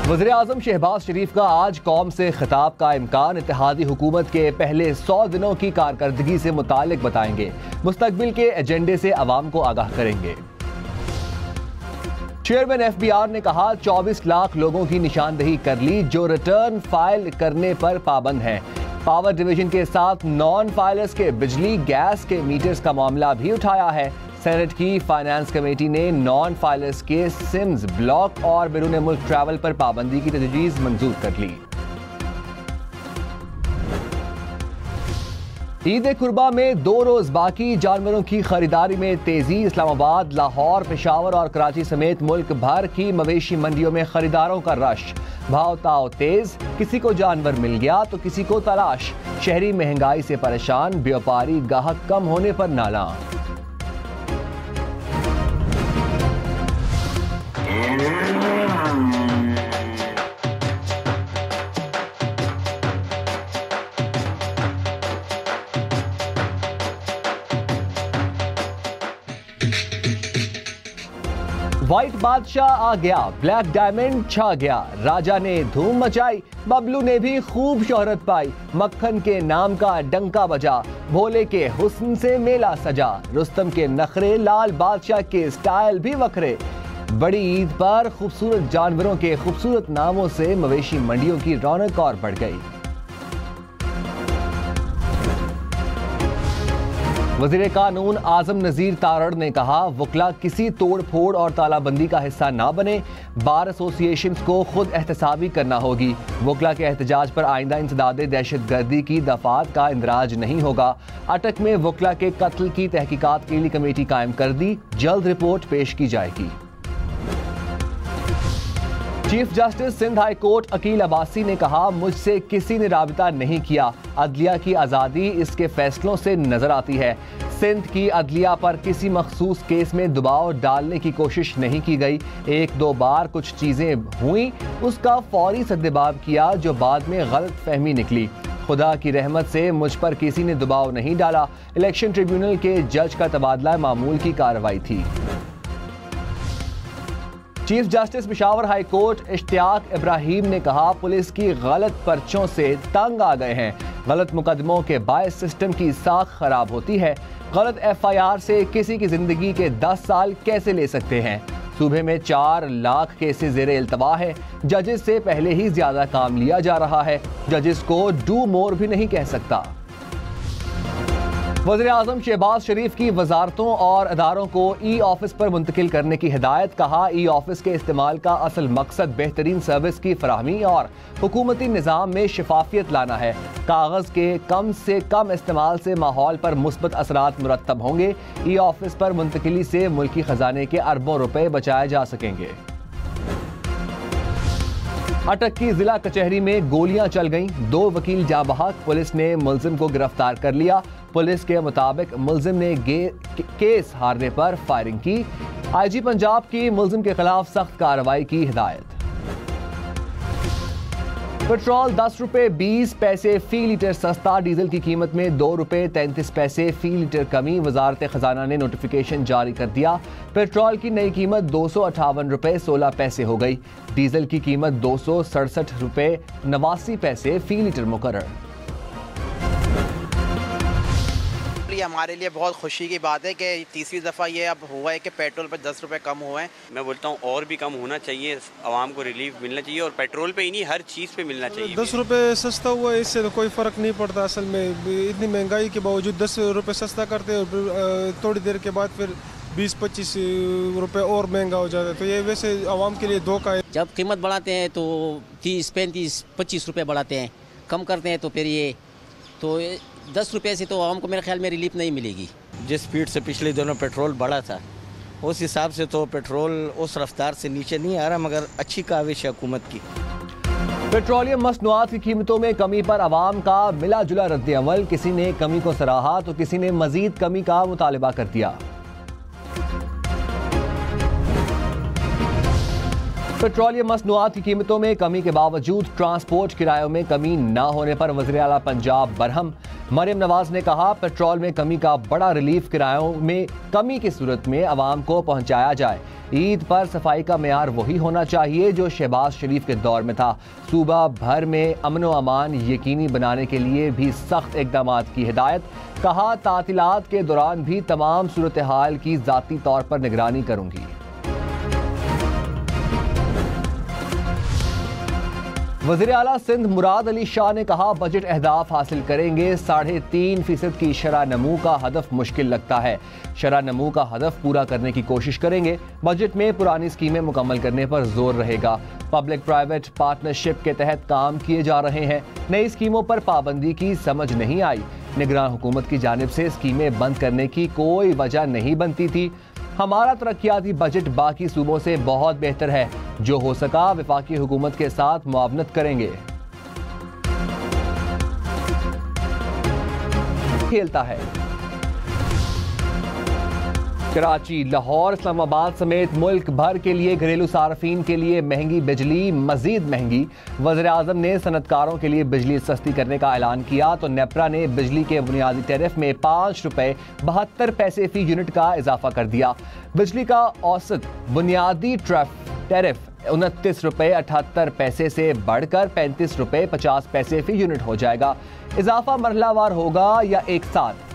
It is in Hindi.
वज़ीर-ए-आज़म शहबाज शरीफ का आज कौम से खिताब का इम्कान। इत्तेहादी हुकूमत के पहले 100 दिनों की कारकर्दगी से मुतालिक बताएंगे। मुस्तकबिल के एजेंडे से अवाम को आगाह करेंगे। चेयरमैन FBR ने कहा 24 लाख लोगों की निशानदही कर ली जो रिटर्न फाइल करने पर पाबंद हैं। पावर डिवीजन के साथ नॉन फाइलर्स के बिजली गैस के मीटर्स का मामला भी उठाया है। सेनेट की फाइनेंस कमेटी ने नॉन फाइलर्स के सिम्स ब्लॉक और बैरून मुल्क ट्रैवल पर पाबंदी की तजवीज़ मंजूर कर ली। ईद कुर्बा में 2 रोज बाकी जानवरों की खरीदारी में तेजी। इस्लामाबाद, लाहौर, पेशावर और कराची समेत मुल्क भर की मवेशी मंडियों में खरीदारों का रश। भाव ताव तेज, किसी को जानवर मिल गया तो किसी को तलाश। शहरी महंगाई से परेशान, व्यापारी गाहक कम होने पर नाला। व्हाइट बादशाह आ गया, ब्लैक डायमंड छा गया। राजा ने धूम मचाई, बबलू ने भी खूब शोहरत पाई। मक्खन के नाम का डंका बजा, भोले के हुस्न से मेला सजा। रुस्तम के नखरे, लाल बादशाह के स्टाइल भी वखरे। बड़ी ईद पर खूबसूरत जानवरों के खूबसूरत नामों से मवेशी मंडियों की रौनक और बढ़ गई। वज़ीर कानून आज़म नज़ीर तारड़ ने कहा वकला किसी तोड़ फोड़ और तालाबंदी का हिस्सा ना बने। बार एसोसिएशन को खुद एहतसाबी करना होगी। वकला के एहतजाज पर आइंदा इंसदादे दहशत गर्दी की दफात का इंदराज नहीं होगा। अटक में वकला के कत्ल की तहकीकात के लिए कमेटी कायम कर दी, जल्द रिपोर्ट पेश की जाएगी। Chief justice Sindh high court Akeel Abbasi ने कहा मुझसे किसी ने राबिता नहीं किया। अदलिया की आज़ादी इसके फैसलों से नजर आती है। सिंध की अदलिया पर किसी मखसूस केस में दबाव डालने की कोशिश नहीं की गई। 1-2 बार कुछ चीजें हुई, उसका फौरी सद्देबाब किया जो बाद में गलत फहमी निकली। खुदा की रहमत से मुझ पर किसी ने दबाव नहीं डाला। इलेक्शन ट्रिब्यूनल के जज का तबादला मामूल की कार्रवाई थी। Chief justice Peshawar high court Ishtiaq Ibrahim ने कहा पुलिस की गलत पर्चों से तंग आ गए हैं। गलत मुकदमों के बायस सिस्टम की साख खराब होती है। गलत FIR से किसी की जिंदगी के 10 साल कैसे ले सकते हैं। सूबे में 4 लाख केसेस ज़ेरे इल्तवा है। जजेस से पहले ही ज्यादा काम लिया जा रहा है। जजेस को डू मोर भी नहीं कह सकता। वज़ीर-ए-आज़म शहबाज शरीफ की वजारतों और अदारों को E-ऑफिस पर मुंतकिल करने की हिदायत। कहा E-ऑफिस के इस्तेमाल का असल मकसद बेहतरीन सर्विस की फराहमी और हुकूमती निज़ाम में शफाफियत लाना है। कागज़ के कम से कम इस्तेमाल से माहौल पर मुस्बत असरात मुरत्तब होंगे। E-ऑफिस पर मुंतकिली से मुल्की खजाने के अरबों रुपए बचाए जा सकेंगे। अटक की जिला कचहरी में गोलियां चल गईं, 2 वकील जाँ बहक। पुलिस ने मुलजिम को गिरफ्तार कर लिया। पुलिस के मुताबिक मुलजिम ने केस हारने पर फायरिंग की। IG पंजाब की मुलजिम के खिलाफ सख्त कार्रवाई की हिदायत। पेट्रोल 10 रुपए 20 पैसे फी लीटर सस्ता। डीजल की कीमत में 2 रुपए 33 पैसे फी लीटर कमी। वजारत खजाना ने नोटिफिकेशन जारी कर दिया। पेट्रोल की नई कीमत 258 रुपए 16 पैसे हो गई। डीजल की कीमत 267 रुपए 89 पैसे फी लीटर मुकर्रर। हमारे लिए बहुत खुशी की बात है कि तीसरी दफ़ा ये अब हुआ है कि पेट्रोल पर 10 रुपए कम हुए हैं। मैं बोलता हूँ और भी कम होना चाहिए, आवाम को रिलीफ मिलना चाहिए और पेट्रोल पे ही नहीं हर चीज़ पे मिलना चाहिए। 10 रुपए सस्ता हुआ है, इससे तो कोई फ़र्क नहीं पड़ता। असल में इतनी महंगाई के बावजूद 10 रुपए सस्ता करते हैं और थोड़ी देर के बाद फिर 20-25 रुपए और महंगा हो जाता है। तो ये वैसे आवाम के लिए धोखा है। जब कीमत बढ़ाते हैं तो 30, 35, 25 रुपए बढ़ाते हैं, कम करते हैं तो फिर ये तो 10 रुपये से तो आवाम को मेरे ख्याल में रिलीफ नहीं मिलेगी। जिस स्पीड से पिछले दिनों पेट्रोल बढ़ा था उस हिसाब से तो पेट्रोल उस रफ्तार से नीचे नहीं आ रहा, मगर अच्छी काविश है हुकूमत की। पेट्रोलियम मसनूआत की कीमतों में कमी पर आवाम का मिला जुला रद्द अमल। किसी ने कमी को सराहा तो किसी ने मजीद कमी का मुतालबा कर दिया। पेट्रोलियम मसनूआत की कीमतों में कमी के बावजूद ट्रांसपोर्ट किरायों में कमी न होने पर वज़ीर आला पंजाब बरहम। मरियम नवाज ने कहा, पेट्रोल में कमी का बड़ा रिलीफ किरायों में कमी की सूरत में आवाम को पहुंचाया जाए। ईद पर सफाई का मेयार वही होना चाहिए जो शहबाज शरीफ के दौर में था। सूबा भर में अमन व अमान यकीनी बनाने के लिए भी सख्त इकदाम की हिदायत। कहा, तातीलात के दौरान भी तमाम सूरत हाल की ज़ाती तौर पर निगरानी करूंगी। वज़ीर आला सिंध मुराद अली शाह ने कहा, बजट अहदाफ हासिल करेंगे। 3.5% की शरह नमू का हदफ मुश्किल लगता है। शरह नमू का हदफ पूरा करने की कोशिश करेंगे। बजट में पुरानी स्कीमें मुकम्मल करने पर जोर रहेगा। पब्लिक प्राइवेट पार्टनरशिप के तहत काम किए जा रहे हैं। नई स्कीमों पर पाबंदी की समझ नहीं आई। निगरान हुकूमत की जानिब से स्कीमें बंद करने की कोई वजह नहीं बनती थी। हमारा तरक्याती बजट बाकी सूबों से बहुत बेहतर है। जो हो सका वफाकी हुकूमत के साथ मुआवनत करेंगे। खेलता है। कराची, लाहौर, इस्लामाबाद समेत मुल्क भर के लिए घरेलू सार्फिन के लिए महंगी बिजली मजीद महंगी। वज़ीर आज़म ने सनतकारों के लिए बिजली सस्ती करने का ऐलान किया तो नेपरा ने बिजली के बुनियादी टैरिफ में 5 रुपए 72 पैसे फी यूनिट का इजाफा कर दिया। बिजली का औसत बुनियादी टैरिफ 29 रुपए 78 पैसे से बढ़कर 35 रुपए 50 पैसे फी यूनिट हो जाएगा। इजाफा मरहलावार होगा या एक साथ।